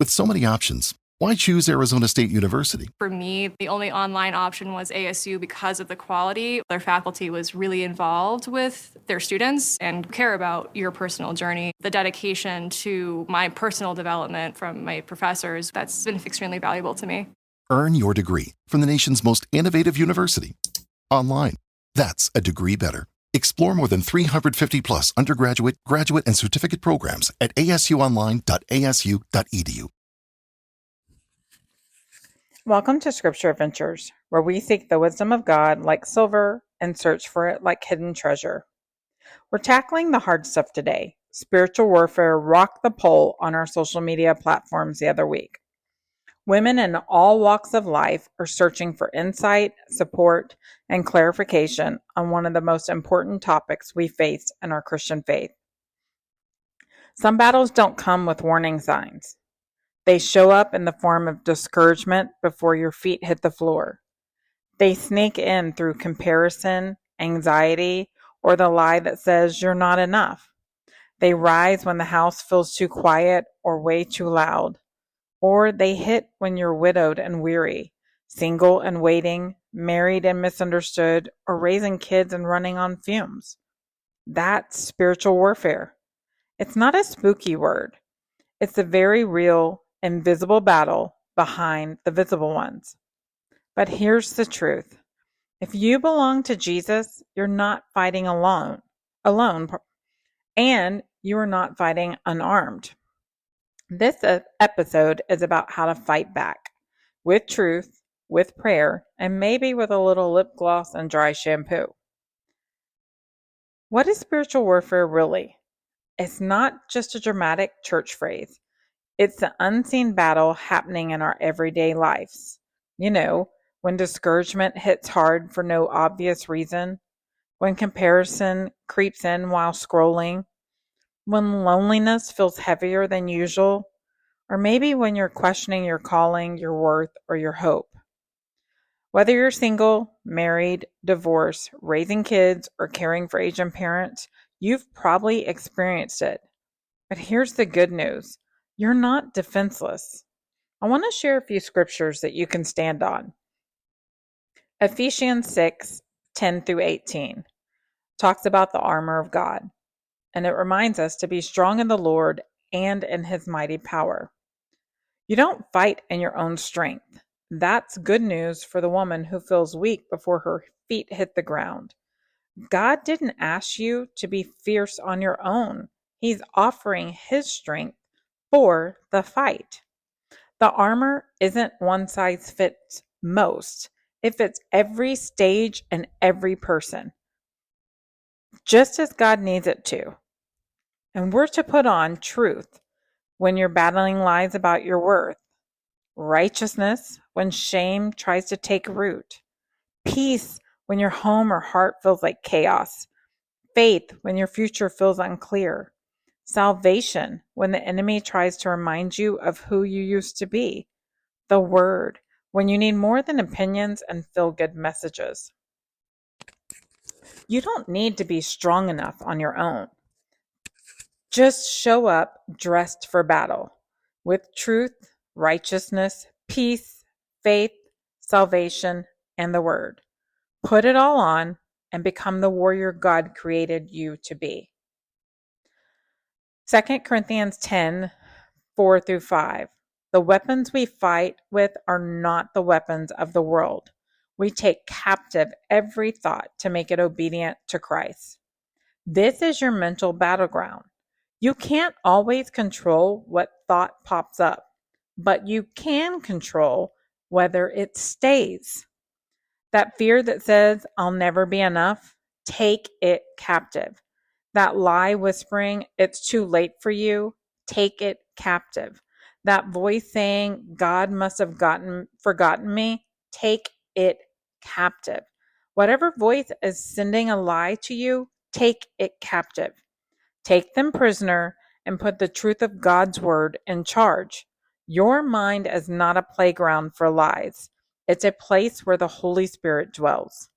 With so many options, why choose Arizona State University? For me, the only online option was ASU because of the quality. Their faculty was really involved with their students and care about your personal journey. The dedication to my personal development from my professors, that's been extremely valuable to me. Earn your degree from the nation's most innovative university. Online. That's a degree better. Explore more than 350 plus undergraduate, graduate, and certificate programs at asuonline.asu.edu. Welcome to Scripture Adventures, where we seek the wisdom of God like silver and search for it like hidden treasure. We're tackling the hard stuff today. Spiritual warfare rocked the poll on our social media platforms the other week. Women in all walks of life are searching for insight, support, and clarification on one of the most important topics we face in our Christian faith. Some battles don't come with warning signs. They show up in the form of discouragement before your feet hit the floor. They sneak in through comparison, anxiety, or the lie that says you're not enough. They rise when the house feels too quiet or way too loud. Or they hit when you're widowed and weary, single and waiting, married and misunderstood, or raising kids and running on fumes. That's spiritual warfare. It's not a spooky word. It's a very real, invisible battle behind the visible ones. But here's the truth. If you belong to Jesus, you're not fighting alone, and you are not fighting unarmed. This episode is about how to fight back with truth, with prayer, and maybe with a little lip gloss and dry shampoo. What is spiritual warfare really? It's not just a dramatic church phrase. It's the unseen battle happening in our everyday lives. You know, when discouragement hits hard for no obvious reason, when comparison creeps in while scrolling, when loneliness feels heavier than usual, or maybe when you're questioning your calling, your worth, or your hope. Whether you're single, married, divorced, raising kids, or caring for aging parents, you've probably experienced it. But here's the good news. You're not defenseless. I want to share a few scriptures that you can stand on. Ephesians 6:10-18 talks about the armor of God, and it reminds us to be strong in the Lord and in his mighty power. You don't fight in your own strength. That's good news for the woman who feels weak before her feet hit the ground. God didn't ask you to be fierce on your own. He's offering his strength for the fight. The armor isn't one size fits most. It fits every stage and every person, just as God needs it to. And we're to put on truth when you're battling lies about your worth, righteousness when shame tries to take root, peace when your home or heart feels like chaos, faith when your future feels unclear, salvation when the enemy tries to remind you of who you used to be, the word when you need more than opinions and feel-good messages. You don't need to be strong enough on your own. Just show up dressed for battle with truth, righteousness, peace, faith, salvation, and the word. Put it all on and become the warrior God created you to be. 2 Corinthians 10:4-5. The weapons we fight with are not the weapons of the world. We take captive every thought to make it obedient to Christ. This is your mental battleground. You can't always control what thought pops up, but you can control whether it stays. That fear that says, I'll never be enough, take it captive. That lie whispering, it's too late for you, take it captive. That voice saying, God must have forgotten me, take it captive. Whatever voice is sending a lie to you, take it captive. Take them prisoner and put the truth of God's word in charge. Your mind is not a playground for lies. It's a place where the Holy Spirit dwells.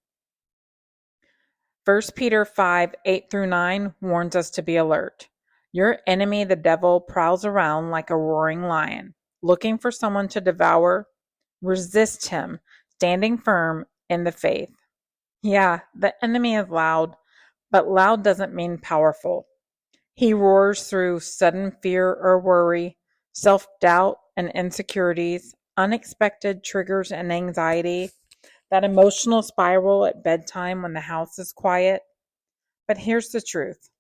1 Peter 5:8-9 warns us to be alert. Your enemy, the devil, prowls around like a roaring lion, looking for someone to devour, resist him, standing firm in the faith. Yeah, the enemy is loud, but loud doesn't mean powerful. He roars through sudden fear or worry, self-doubt and insecurities, unexpected triggers and anxiety, that emotional spiral at bedtime when the house is quiet. But here's the truth.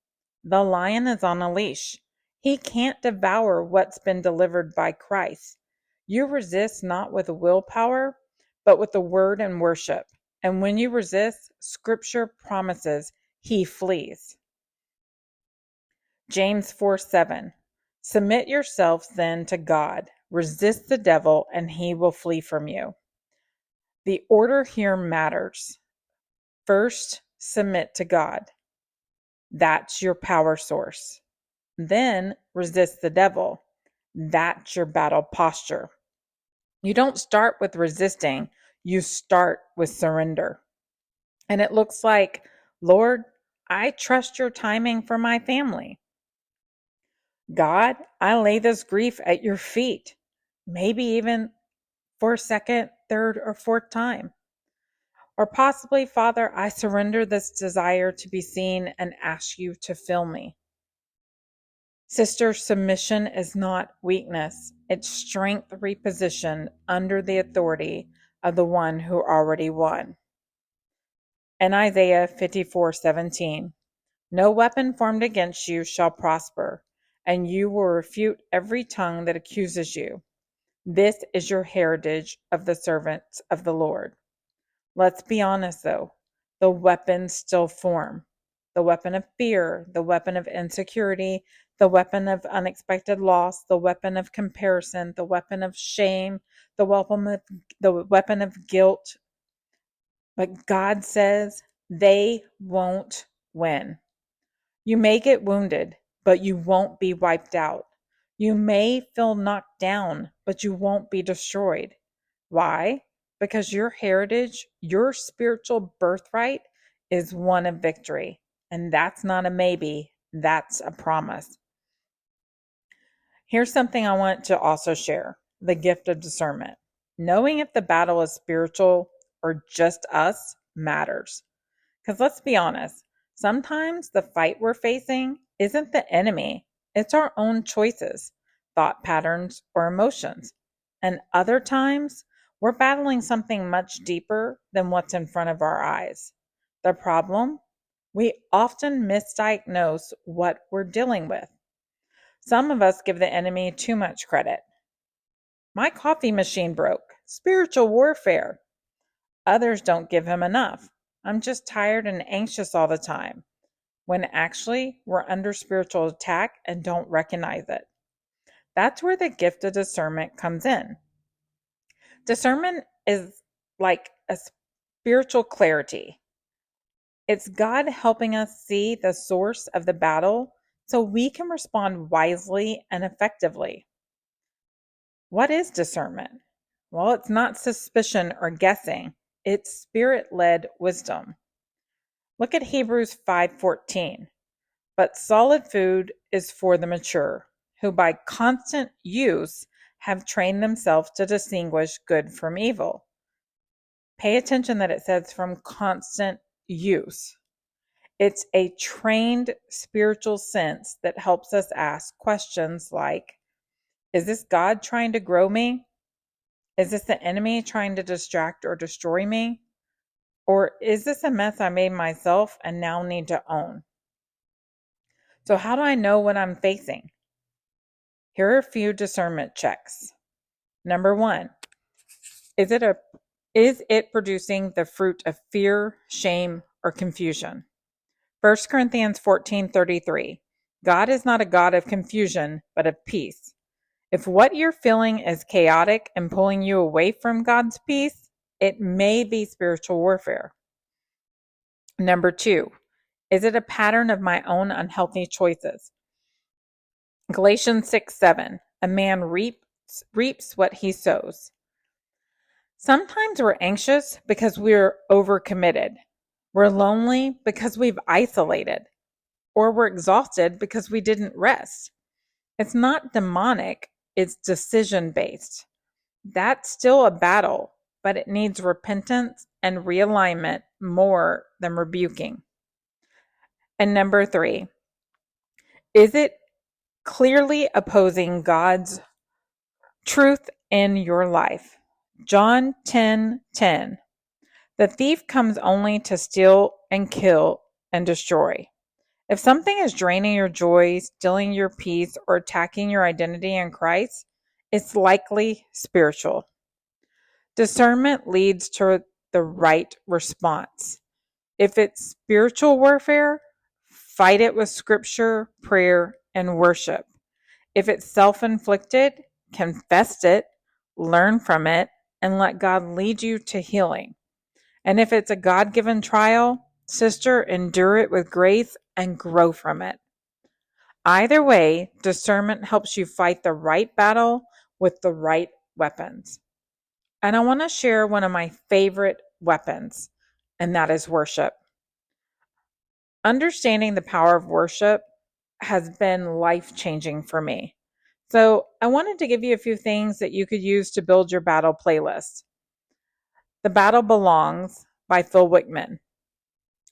The lion is on a leash. He can't devour what's been delivered by Christ. You resist not with willpower, but with the word and worship. And when you resist, Scripture promises he flees. James 4:7. Submit yourselves then to God. Resist the devil, and he will flee from you. The order here matters. First, submit to God. That's your power source. Then resist the devil. That's your battle posture. You don't start with resisting, you start with surrender. And it looks like, Lord, I trust your timing for my family. God, I lay this grief at your feet, maybe even for a second, third, or fourth time. Or possibly, Father, I surrender this desire to be seen and ask you to fill me. Sister, submission is not weakness. It's strength repositioned under the authority of the one who already won. And Isaiah 54:17. No weapon formed against you shall prosper, and you will refute every tongue that accuses you. This is your heritage of the servants of the Lord. Let's be honest though, the weapons still form. The weapon of fear, the weapon of insecurity, the weapon of unexpected loss, the weapon of comparison, the weapon of shame, the weapon of guilt. But God says they won't win. You may get wounded, but you won't be wiped out. You may feel knocked down, but you won't be destroyed. Why? Because your heritage, your spiritual birthright is one of victory. And that's not a maybe, that's a promise. Here's something I want to also share, the gift of discernment. Knowing if the battle is spiritual or just us matters. Because let's be honest, sometimes the fight we're facing isn't the enemy, it's our own choices, thought patterns, or emotions. And other times, we're battling something much deeper than what's in front of our eyes. The problem? We often misdiagnose what we're dealing with. Some of us give the enemy too much credit. My coffee machine broke. Spiritual warfare. Others don't give him enough. I'm just tired and anxious all the time. When actually, we're under spiritual attack and don't recognize it. That's where the gift of discernment comes in. Discernment is like a spiritual clarity. It's God helping us see the source of the battle so we can respond wisely and effectively. What is discernment? Well, it's not suspicion or guessing. It's spirit-led wisdom. Look at Hebrews 5:14. But solid food is for the mature, who by constant use have trained themselves to distinguish good from evil. Pay attention that it says from constant use. It's a trained spiritual sense that helps us ask questions like, is this God trying to grow me? Is this the enemy trying to distract or destroy me? Or is this a mess I made myself and now need to own? So how do I know what I'm facing? Here are a few discernment checks. Number 1, is it producing the fruit of fear, shame, or confusion? 1 Corinthians 14:33. God is not a God of confusion, but of peace. If what you're feeling is chaotic and pulling you away from God's peace, it may be spiritual warfare. Number 2, is it a pattern of my own unhealthy choices? Galatians 6:7. A man reaps what he sows. Sometimes we're anxious because we're overcommitted. We're lonely because we've isolated. Or we're exhausted because we didn't rest. It's not demonic. it's decision-based. That's still a battle, but it needs repentance and realignment more than rebuking. And number 3, is it clearly opposing God's truth in your life? John 10:10. The thief comes only to steal and kill and destroy. If something is draining your joy, stealing your peace, or attacking your identity in Christ, it's likely spiritual. Discernment leads to the right response. If it's spiritual warfare, fight it with scripture, prayer, and worship. If it's self-inflicted, confess it, learn from it, and let God lead you to healing. And if it's a God-given trial, sister, endure it with grace and grow from it. Either way, discernment helps you fight the right battle with the right weapons. And I want to share one of my favorite weapons, and that is worship. Understanding the power of worship has been life-changing for me. So I wanted to give you a few things that you could use to build your battle playlist. The Battle Belongs by Phil Wickman.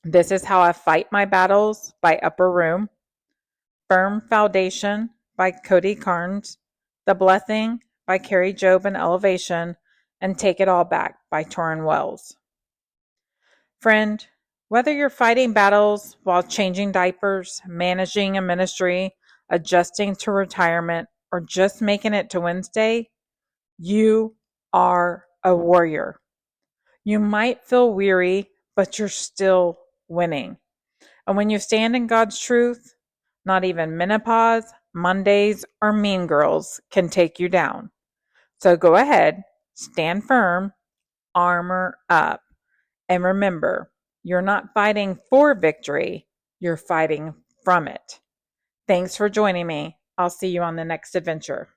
This is How I Fight My Battles by Upper Room. Firm Foundation by Cody Carnes. The Blessing by Carrie Job and Elevation. And Take It All Back by Torrin Wells. Friend, whether you're fighting battles while changing diapers, managing a ministry, adjusting to retirement, or just making it to Wednesday, you are a warrior. You might feel weary, but you're still winning. And when you stand in God's truth, not even menopause, Mondays, or mean girls can take you down. So go ahead, stand firm, armor up, and remember, you're not fighting for victory, you're fighting from it. Thanks for joining me. I'll see you on the next adventure.